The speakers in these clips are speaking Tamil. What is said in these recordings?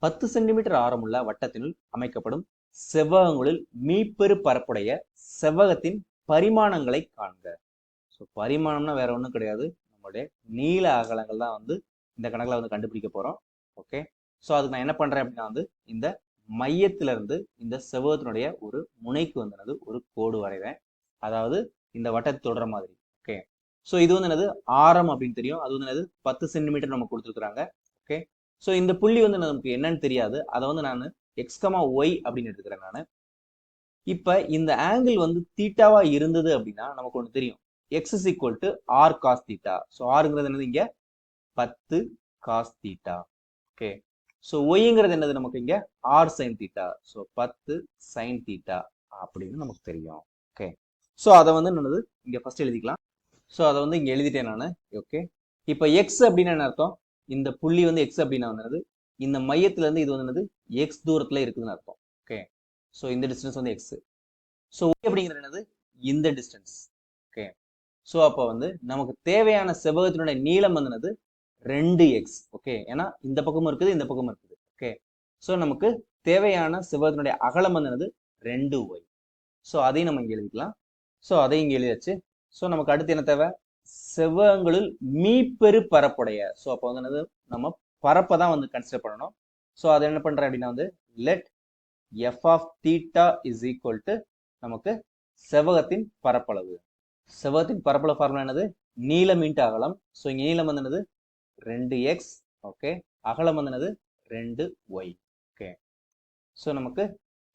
10 சென்டிமீட்டர் ஆரமுள்ள வட்டத்தினுள் அமைக்கப்படும் செவ்வகங்களில் மீப்பெரு பரப்புடைய செவ்வகத்தின் பரிமாணங்களை காண்க. ஸோ பரிமாணம்னா வேற ஒன்றும் கிடையாது, நம்மளுடைய நீள அகலங்கள் தான் வந்து இந்த கணக்கில் வந்து கண்டுபிடிக்க போறோம். ஓகே, ஸோ அதுக்கு நான் என்ன பண்றேன் அப்படின்னா வந்து இந்த மையத்தில இருந்து இந்த செவ்வகத்தினுடைய ஒரு முனைக்கு வந்து ஒரு கோடு வரைவேன். அதாவது இந்த வட்டத்தை தொடர மாதிரி. ஓகே, ஸோ இது வந்து என்னது ஆரம் அப்படின்னு தெரியும், அது வந்து என்னது 10 சென்டிமீட்டர் நம்ம கொடுத்துருக்காங்க. ஓகே, ஸோ இந்த புள்ளி வந்து நமக்கு என்னன்னு தெரியாது, அதை வந்து நான் எக்ஸ் கமா ஒய் அப்படின்னு எடுத்துக்கிறேன் நான். இப்ப இந்த ஆங்கிள் வந்து தீட்டாவா இருந்தது அப்படின்னா நமக்கு ஒன்று தெரியும், X is equal to R cos theta. So ஆருங்கிறது என்னது இங்க 10 காஸ் தீட்டா. ஓகே, ஸோ ஒய்ங்கிறது என்னது நமக்கு இங்க R sine theta. So 10 sine theta அப்படின்னு நமக்கு தெரியும். ஓகே, ஸோ அதை வந்து என்னது இங்க ஃபர்ஸ்ட் எழுதிக்கலாம். ஸோ அதை வந்து இங்க எழுதிட்டேன் நான். ஓகே, இப்போ எக்ஸ் அப்படின்னா என்ன அர்த்தம், இந்த புள்ளி வந்து எக்ஸ் அப்படின்னா வந்து இந்த மையத்துல இருந்து இது வந்து என்னது எக்ஸ் தூரத்துல இருக்குதுன்னு அர்த்தம். ஓகே, ஸோ இந்த டிஸ்டன்ஸ் வந்து எக்ஸ். ஸோ ஒய் அப்படிங்கிறது என்னது இந்த டிஸ்டன்ஸ். ஓகே, ஸோ அப்போ வந்து நமக்கு தேவையான செவ்வகத்தினுடைய நீளம் வந்து என்னது 2x. ஓகே, ஏன்னா இந்த பக்கமும் இருக்குது இந்த பக்கமும் இருக்குது. ஓகே, ஸோ நமக்கு தேவையான செவ்வகத்தினுடைய அகலம் வந்து என்னது 2y. ஸோ அதையும் நம்ம இங்க எழுதிக்கலாம். ஸோ அதையும் இங்க எழுதியாச்சு. ஸோ நமக்கு அடுத்து என்ன தேவை, செவ்வகங்களில் மீப்பெரு பரப்புடைய. ஸோ அப்போ வந்து என்னது நம்ம பரப்பை தான் வந்து கன்சிடர் பண்ணணும். ஸோ அதை என்ன பண்றேன் அப்படின்னா வந்து let F of theta is equal to நமக்கு செவ்வகத்தின் பரப்பளவு. செவ்வகத்தின் பரப்பளவு ஃபார்முலா என்னது, நீளம் இன்ட்டு அகலம். ஸோ இங்க நீளம் வந்து என்னது 2x. ஓகே, அகலம் வந்து என்னது 2y. ஓகே, ஸோ நமக்கு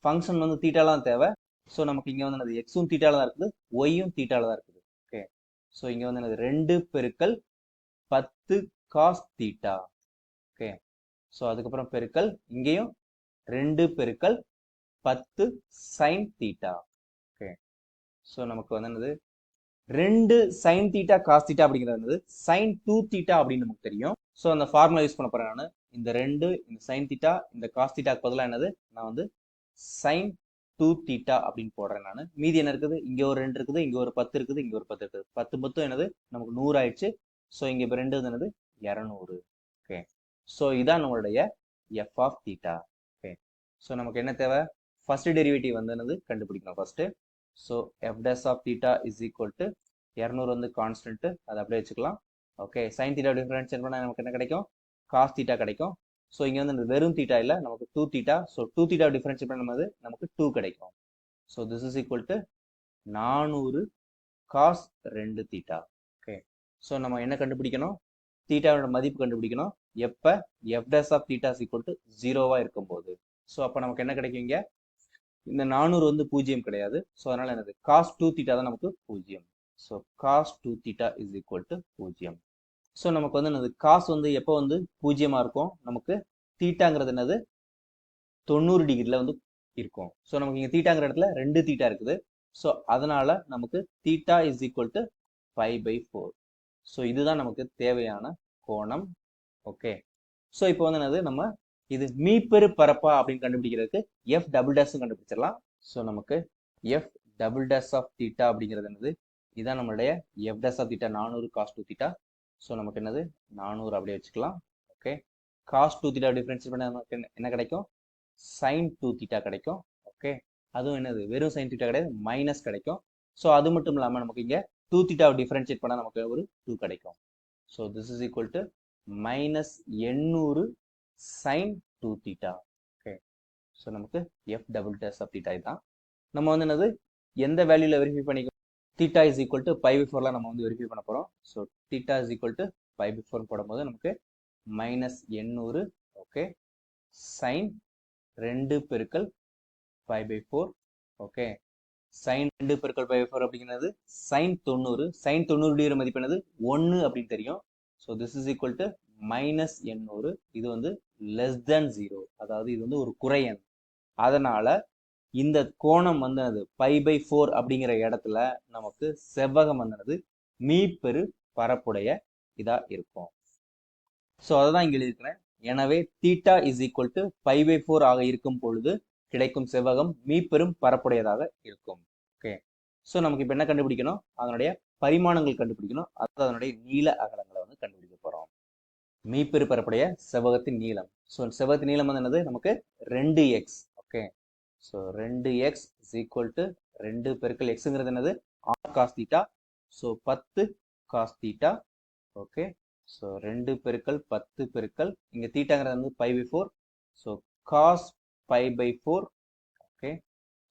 ஃபங்க்ஷன் வந்து தீட்டாலாம் தேவை. ஸோ நமக்கு இங்க வந்து என்னது எக்ஸும் தீட்டால தான் இருக்குது, ஒய்யும் தீட்டால தான் இருக்குது. ஓகே, ஸோ இங்க வந்து என்னது 2 பெருக்கல் 10 காஸ் தீட்டா. ஓகே, ஸோ அதுக்கப்புறம் பெருக்கல் இங்கேயும் 2 பெருக்கல் 10 சைன் தீட்டா. ஓகே, ஸோ நமக்கு வந்து என்னது 2 சைன் தீட்டா காஸ் தீட்டா அப்படிங்கிறது வந்து சைன் 2 தீட்டா அப்படின்னு நமக்கு தெரியும். ஸோ அந்த ஃபார்முலா யூஸ் பண்ண போறேன் நான். இந்த 2 இந்த சைன் தீட்டா இந்த காஸ் தீட்டாக்கு பதிலாக என்னது நான் வந்து சைன் 2 தீட்டா அப்படின்னு போடுறேன் நான். மீதி என்ன இருக்குது, இங்க ஒரு 2 இருக்குது, இங்க ஒரு 10 இருக்குது, இங்க ஒரு 10 இருக்குது. 10 மொத்தம் என்னது நமக்கு 100 ஆயிடுச்சு. ஸோ இங்க இப்போ 2 என்னது 200. ஓகே, ஸோ இதான் நம்மளுடைய F of theta. Okay, so நமக்கு என்ன தேவை, ஃபர்ஸ்ட் டெரிவேட்டிவ் வந்து என்னது கண்டுபிடிக்கணும் first. So F dash of theta is equal to 200 வந்து கான்ஸ்டன்ட், அதை அப்படியே வச்சுக்கலாம். ஓகே, சைன் தீட்டா டிஃபரன்ஷியேட் பண்ணால் நமக்கு என்ன கிடைக்கும், காஸ் தீட்டா கிடைக்கும். ஸோ இங்கே வந்து வெறும் தீட்டா இல்லை, நமக்கு 2 தீட்டா. ஸோ 2 தீட்டா டிஃபரன்ஷியேட் பண்ணும்போது நமக்கு 2 கிடைக்கும். So this is equal to 400 cos 2 theta. Okay, so நம்ம என்ன கண்டுபிடிக்கணும், தீட்டாவோட மதிப்பு கண்டுபிடிக்கணும் எப்போ F dash of theta is equal to 0வா இருக்கும்போது. ஸோ அப்போ நமக்கு என்ன கிடைக்கும், இங்கே இந்த 400 வந்து 0 கிடையாது. ஸோ அதனால என்னது காஸ் 2 தீட்டா தான் நமக்கு 0. So cos 2 theta is equal to 0. So நமக்கு வந்து என்னது காஸ் வந்து எப்போ வந்து 0 இருக்கும், நமக்கு தீட்டாங்கிறது என்னது 90 டிகிரில வந்து இருக்கும். ஸோ நமக்கு இங்கே தீட்டாங்கிற இடத்துல 2 தீட்டா இருக்குது. ஸோ அதனால நமக்கு theta is equal to 5/4. So இதுதான் நமக்கு தேவையான கோணம். ஓகே, ஸோ இப்போ வந்து என்னது நம்ம இது மீப்பெரு பரப்பா அப்படின்னு கண்டுபிடிக்கிறதுக்கு எஃப் டபுள் டேஷ் கண்டுபிடிச்சிடலாம். ஸோ நமக்கு F double dash of theta அப்படிங்கிறது என்னது, இதான் நம்மளுடைய F dash of theta 400 cos 2 theta. So நமக்கு என்னது 400 அப்படியே வச்சுக்கலாம். ஓகே, காஸ் 2 தீட்டா டிஃபரன்ஷியேட் பண்ண நமக்கு என்ன கிடைக்கும், சைன் 2 தீட்டா கிடைக்கும். ஓகே, அதுவும் என்னது வெறும் சைன் தீட்டா கிடையாது, மைனஸ் கிடைக்கும். ஸோ அது மட்டும் இல்லாமல் நமக்கு இங்கே 2 தீட்டாவை டிஃபரன்ஷியேட் பண்ணால் நமக்கு ஒரு 2 கிடைக்கும். So this is equal to minus 800 sin 2 theta. Okay, so நமக்கு F double dash of theta இதுதான். நம்ம வந்து என்னது எந்த வேல்யூல வெரிஃபை பண்ணிக்கணும், தீட்டா இஸ் ஈக்குவல் டு 5/4 நம்ம வந்து வெரிஃபை பண்ண போறோம். So theta is equal to 5/4 போடும்போது நமக்கு மைனஸ் 800. ஓகே, சைன் 2 பெருக்கல் 5/4. ஓகே, சைன் 2 பெருக்கல் 5/4 அப்படிங்கிறது சைன் 90. சைன் 90 டிகிரி மதிப்பு என்னது 1 அப்படின்னு தெரியும். So this is equal to minus 800. இது வந்து லெஸ் தென் 0, அதாவது இது வந்து ஒரு குறை எண். அதனால இந்த கோணம் வந்து அது 5/4 அப்படிங்கிற இடத்துல நமக்கு செவ்வகம் வந்து மீப்பெரு பரப்புடைய இதா இருக்கும். ஸோ அதை தான் இங்க எழுதியிருக்கிறேன். எனவே தீட்டா இஸ் ஈக்குவல் டு 5/4 ஆக இருக்கும் பொழுது கிடைக்கும் செவ்வகம் மீப்பெரும் பரப்புடையதாக இருக்கும். ஓகே, ஸோ நமக்கு இப்போ என்ன கண்டுபிடிக்கணும், அதனுடைய பரிமாணங்கள் கண்டுபிடிக்கணும். அதாவது அதனுடைய நீள அகலங்களை வந்து கண்டுபிடிக்க போறோம். மீப்பெரு பரப்புடைய செவ்வகத்தின் நீளம். ஸோ செவ்வகத்தின் நீளம் வந்து என்னது நமக்கு 2x. Okay, so 2x is equal to 2 பெருக்கல் எக்ஸுங்கிறது என்னது 6 cos theta. So 10 cos theta. Okay, so 2 பெருக்கல் 10 பெருக்கல் இங்கே தீட்டாங்கிறது வந்து π/4. So cos π/4. ஓகே,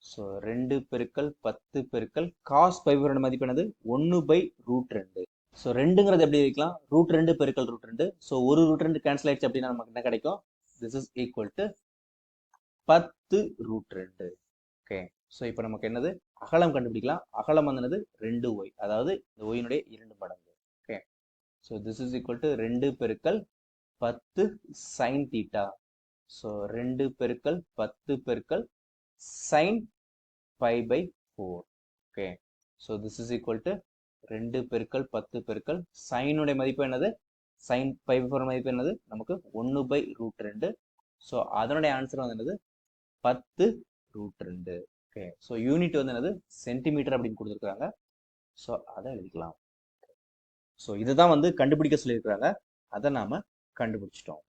ஸோ 2 பெருக்கல் 10 பெருக்கல் காஸ் π/4 மதிப்பு என்னது 1/√2. ஸோ 2ங்கிறது எப்படி வைக்கலாம், √2 பெருக்கல் √2. ஸோ ஒரு √2 கேன்சல் ஆயிடுச்சு அப்படின்னா நமக்கு என்ன கிடைக்கும், this is equal to 10√2. Okay, so இப்போ நமக்கு என்னது அகலம் கண்டுபிடிக்கலாம். அகலம் வந்து என்னது 2y, அதாவது இந்த ஒயினுடைய 2 மடங்கு. Okay, so this is equal to 2 பெருக்கல் 10 சைன் தீட்டா. ஸோ 2 பெருக்கல் 10 பெருக்கல் sine π/4. Okay, so this is equal to 2 பெருக்கல் 10 பெருக்கல் சைனுடைய மதிப்பு என்னது, சைன் π/4 மதிப்பு என்னது நமக்கு 1/√2. ஸோ அதனுடைய ஆன்சர் வந்து என்னது 10√2. ஓகே, ஸோ யூனிட் வந்து என்னது சென்டிமீட்டர் அப்படின்னு கொடுத்துருக்காங்க. ஸோ அதை எழுதிக்கலாம். ஸோ இதுதான் வந்து கண்டுபிடிக்க சொல்லியிருக்கிறாங்க, அதை நாம கண்டுபிடிச்சிட்டோம்.